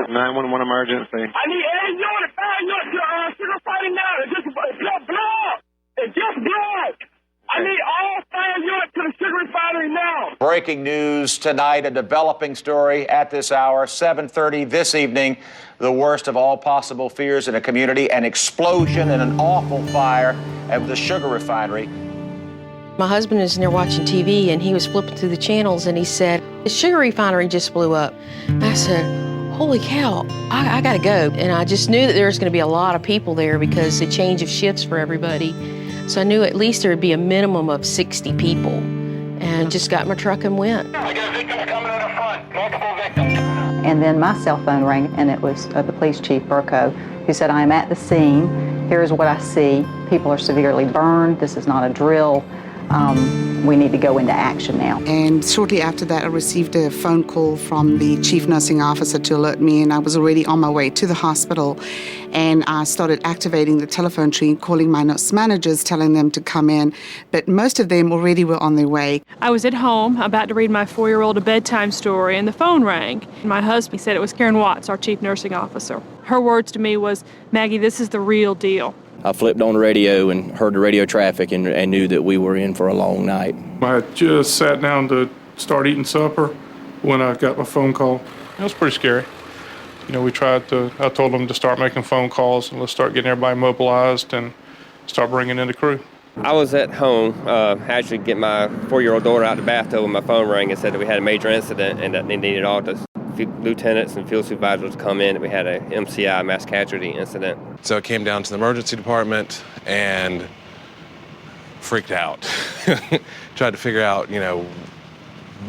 911 emergency. I need 8 units, 5 units, sugar refinery now. It's just blood. It's just blood. I need all 5 units to the sugar refinery now. Breaking news tonight, a developing story at this hour, 7:30 this evening. The worst of all possible fears in a community, an explosion and an awful fire at the sugar refinery. My husband was in there watching TV, and he was flipping through the channels, and he said, the sugar refinery just blew up. And I said, holy cow, I gotta go. And I just knew that there was gonna be a lot of people there because the change of shifts for everybody. So I knew at least there would be a minimum of 60 people. And just got in my truck and went. I got victims coming in the front, multiple victims. And then my cell phone rang, and it was the police chief, Burko, who said, I am at the scene. Here's what I see. People are severely burned. This is not a drill. We need to go into action now. And shortly after that, I received a phone call from the chief nursing officer to alert me, and I was already on my way to the hospital. And I started activating the telephone tree, calling my nurse managers, telling them to come in. But most of them already were on their way. I was at home about to read my 4-year-old a bedtime story, and the phone rang. My husband said it was Karen Watts, our chief nursing officer. Her words to me was, Maggie, this is the real deal. I flipped on the radio and heard the radio traffic and knew that we were in for a long night. I had just sat down to start eating supper when I got my phone call. It was pretty scary. You know, I told them to start making phone calls and let's start getting everybody mobilized and start bringing in the crew. I was at home, actually getting my 4-year-old daughter out of the bathtub when my phone rang and said that we had a major incident and that they needed all the lieutenants and field supervisors to come in, and we had a MCI, mass casualty incident. So I came down to the emergency department and freaked out. Tried to figure out,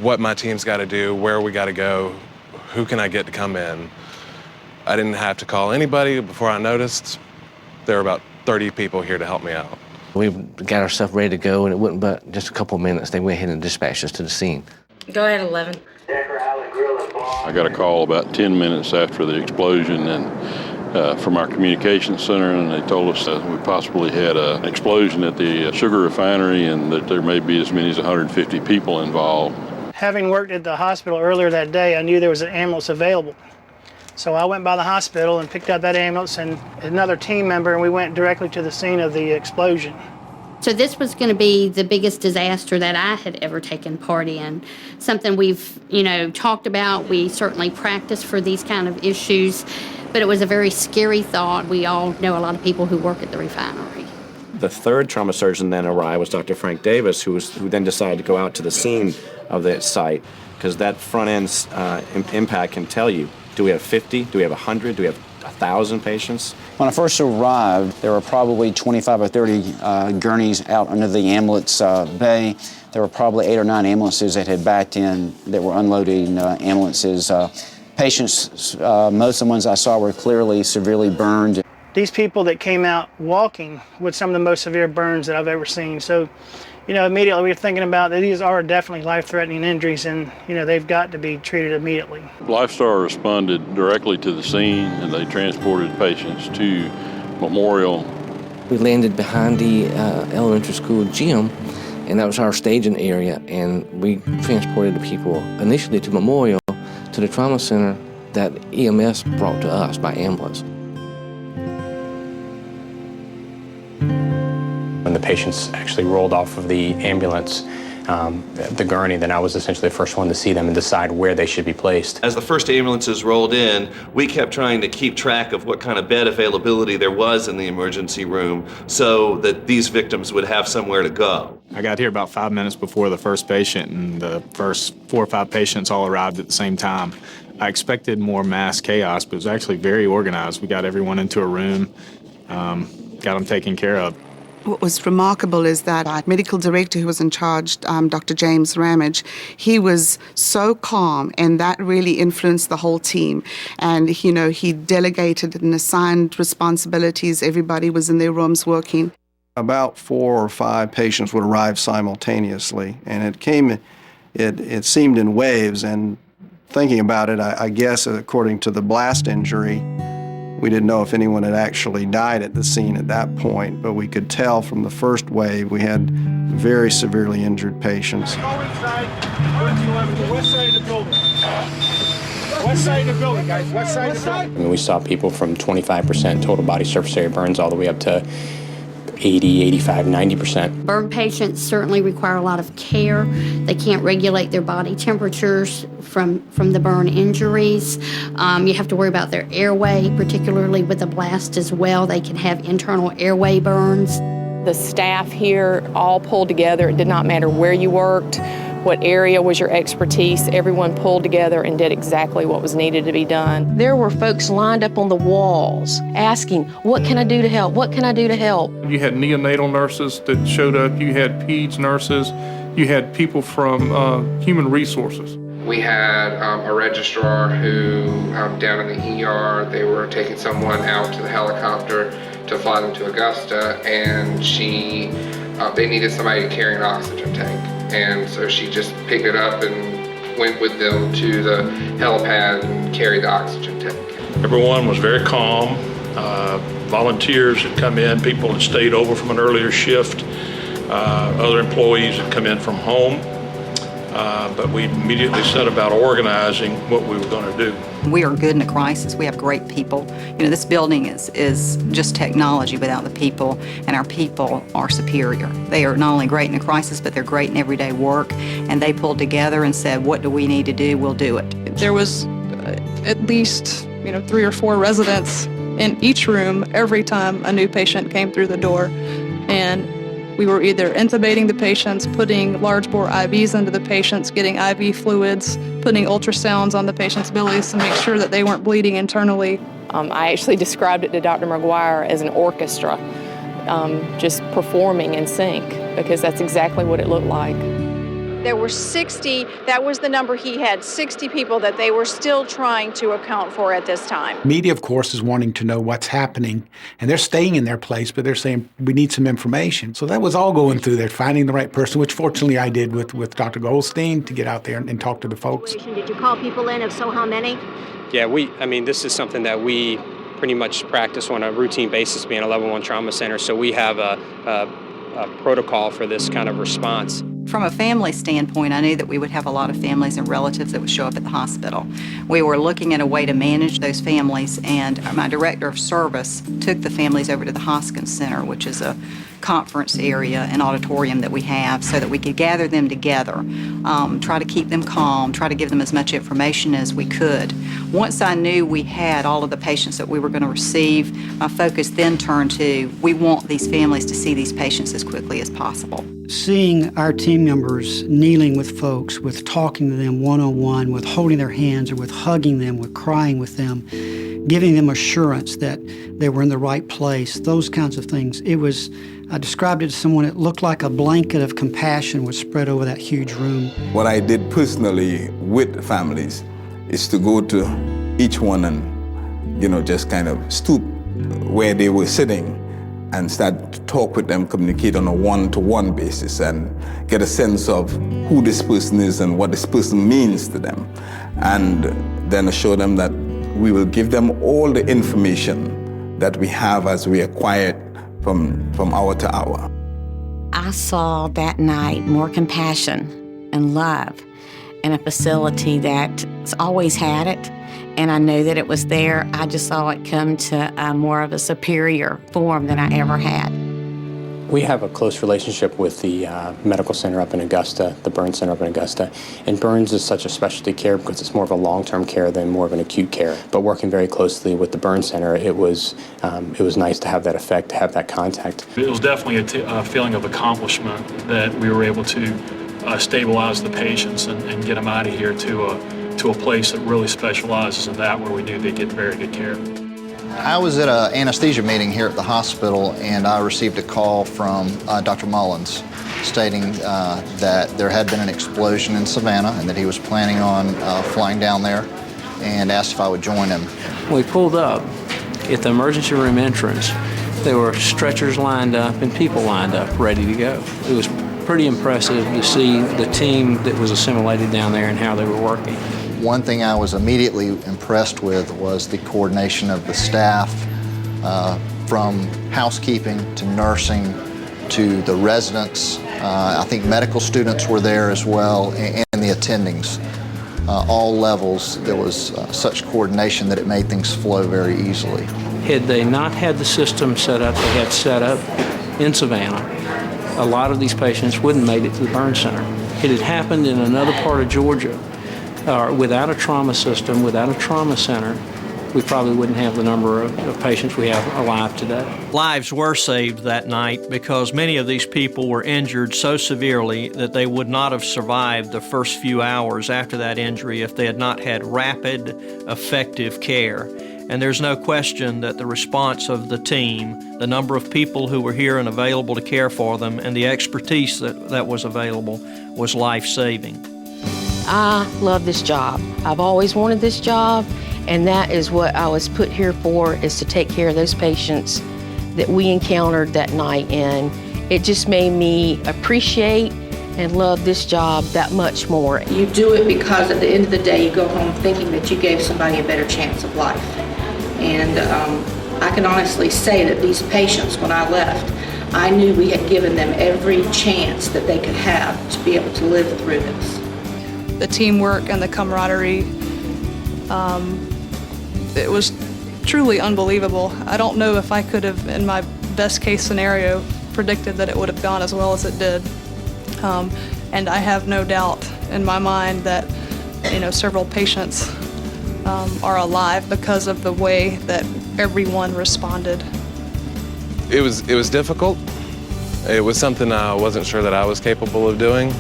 what my team's got to do, where we got to go, who can I get to come in. I didn't have to call anybody. Before I noticed, there were about 30 people here to help me out. We got our stuff ready to go, and it wasn't but just a couple of minutes. They went ahead and dispatched us to the scene. Go ahead, 11. I got a call about 10 minutes after the explosion and from our communications center, and they told us that we possibly had an explosion at the sugar refinery and that there may be as many as 150 people involved. Having worked at the hospital earlier that day, I knew there was an ambulance available. So I went by the hospital and picked up that ambulance and another team member, and we went directly to the scene of the explosion. So this was going to be the biggest disaster that I had ever taken part in. Something we've, talked about. We certainly practice for these kind of issues, but it was a very scary thought. We all know a lot of people who work at the refinery. The third trauma surgeon then arrived was Dr. Frank Davis, who then decided to go out to the scene of the site, because that front end impact can tell you, do we have 50, do we have 100, do we have 1,000 patients? When I first arrived, there were probably 25 or 30 gurneys out under the ambulance bay. There were probably 8 or 9 ambulances that had backed in that were unloading ambulances. Patients, most of the ones I saw were clearly severely burned. These people that came out walking with some of the most severe burns that I've ever seen. So, immediately we were thinking about that these are definitely life-threatening injuries, and, they've got to be treated immediately. Lifestar responded directly to the scene, and they transported patients to Memorial. We landed behind the elementary school gym, and that was our staging area, and we transported the people initially to Memorial, to the trauma center that EMS brought to us by ambulance. When the patients actually rolled off of the ambulance, the gurney, then I was essentially the first one to see them and decide where they should be placed. As the first ambulances rolled in, we kept trying to keep track of what kind of bed availability there was in the emergency room so that these victims would have somewhere to go. I got here about 5 minutes before the first patient, and the first 4 or 5 patients all arrived at the same time. I expected more mass chaos, but it was actually very organized. We got everyone into a room, got them taken care of. What was remarkable is that our medical director who was in charge, Dr. James Ramage, he was so calm, and that really influenced the whole team. And, he delegated and assigned responsibilities. Everybody was in their rooms working. About 4 or 5 patients would arrive simultaneously, and it seemed in waves. And thinking about it, I guess according to the blast injury, we didn't know if anyone had actually died at the scene at that point, but we could tell from the first wave we had very severely injured patients. Go inside, the west side of the building. West side of the building, guys. West side of the building. I mean, we saw people from 25% total body surface area burns all the way up to 80, 85, 90%. Burn patients certainly require a lot of care. They can't regulate their body temperatures from the burn injuries. You have to worry about their airway, particularly with the blast as well. They can have internal airway burns. The staff here all pulled together. It did not matter where you worked, what area was your expertise. Everyone pulled together and did exactly what was needed to be done. There were folks lined up on the walls asking, what can I do to help? What can I do to help? You had neonatal nurses that showed up. You had peds nurses. You had people from human resources. We had a registrar who, down in the ER, they were taking someone out to the helicopter to fly them to Augusta, and they needed somebody to carry an oxygen tank. And so she just picked it up and went with them to the helipad and carried the oxygen tank. Everyone was very calm. Volunteers had come in, people had stayed over from an earlier shift. Other employees had come in from home. But we immediately set about organizing what we were going to do. We are good in a crisis. We have great people. You know, this building is just technology without the people, and our people are superior. They are not only great in a crisis, but they're great in everyday work, and they pulled together and said, what do we need to do? We'll do it. There was at least 3 or 4 residents in each room every time a new patient came through the door, and we were either intubating the patients, putting large bore IVs into the patients, getting IV fluids, putting ultrasounds on the patients' bellies to make sure that they weren't bleeding internally. I actually described it to Dr. McGuire as an orchestra, just performing in sync, because that's exactly what it looked like. There were 60, that was the number he had, 60 people that they were still trying to account for at this time. Media, of course, is wanting to know what's happening, and they're staying in their place, but they're saying, we need some information. So that was all going through there, finding the right person, which fortunately I did with Dr. Goldstein to get out there and talk to the folks. Did you call people in? If so, how many? Yeah, this is something that we pretty much practice on a routine basis, being a level 1 trauma center, so we have a protocol for this kind of response. From a family standpoint, I knew that we would have a lot of families and relatives that would show up at the hospital. We were looking at a way to manage those families, and my director of service took the families over to the Hoskins Center, which is a conference area and auditorium that we have, so that we could gather them together, try to keep them calm, try to give them as much information as we could. Once I knew we had all of the patients that we were going to receive, my focus then turned to, we want these families to see these patients as quickly as possible. Seeing our team members kneeling with folks, with talking to them one-on-one, with holding their hands, or with hugging them, with crying with them, giving them assurance that they were in the right place, those kinds of things. I described it to someone, it looked like a blanket of compassion was spread over that huge room. What I did personally with families is to go to each one and, just kind of stoop where they were sitting and start to talk with them, communicate on a one-to-one basis, and get a sense of who this person is and what this person means to them. And then assure them that we will give them all the information that we have as we acquire it from hour to hour. I saw that night more compassion and love in a facility that's always had it, and I knew that it was there. I just saw it come to more of a superior form than I ever had. We have a close relationship with the medical center up in Augusta, the burn center up in Augusta, and burns is such a specialty care because it's more of a long-term care than more of an acute care. But working very closely with the burn center, it was nice to have that effect, to have that contact. It was definitely a feeling of accomplishment that we were able to stabilize the patients and get them out of here to a place that really specializes in that, where we knew they'd get very good care. I was at an anesthesia meeting here at the hospital, and I received a call from Dr. Mullins stating that there had been an explosion in Savannah and that he was planning on flying down there, and asked if I would join him. We pulled up at the emergency room entrance. There were stretchers lined up and people lined up ready to go. It was pretty impressive to see the team that was assimilated down there and how they were working. One thing I was immediately impressed with was the coordination of the staff, from housekeeping to nursing to the residents. I think medical students were there as well, and the attendings. all levels, there was such coordination that it made things flow very easily. Had they not had the system set up they had set up in Savannah, a lot of these patients wouldn't have made it to the burn center. It had happened in another part of Georgia, without a trauma system, without a trauma center, we probably wouldn't have the number of patients we have alive today. Lives were saved that night because many of these people were injured so severely that they would not have survived the first few hours after that injury if they had not had rapid, effective care. And there's no question that the response of the team, the number of people who were here and available to care for them, and the expertise that was available was life-saving. I love this job. I've always wanted this job, and that is what I was put here for, is to take care of those patients that we encountered that night. And it just made me appreciate and love this job that much more. You do it because at the end of the day, you go home thinking that you gave somebody a better chance of life. And I can honestly say that these patients, when I left, I knew we had given them every chance that they could have to be able to live through this. The teamwork and the camaraderie, it was truly unbelievable. I don't know if I could have, in my best case scenario, predicted that it would have gone as well as it did. And I have no doubt in my mind that, several patients are alive because of the way that everyone responded. It was difficult. It was something I wasn't sure that I was capable of doing,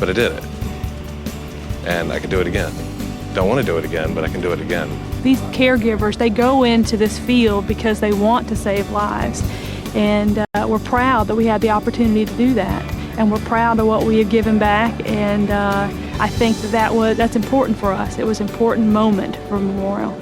but I did it. And I could do it again. Don't want to do it again, but I can do it again. These caregivers, they go into this field because they want to save lives. And we're proud that we had the opportunity to do that. And we're proud of what we have given back. And I think that's important for us. It was an important moment for Memorial.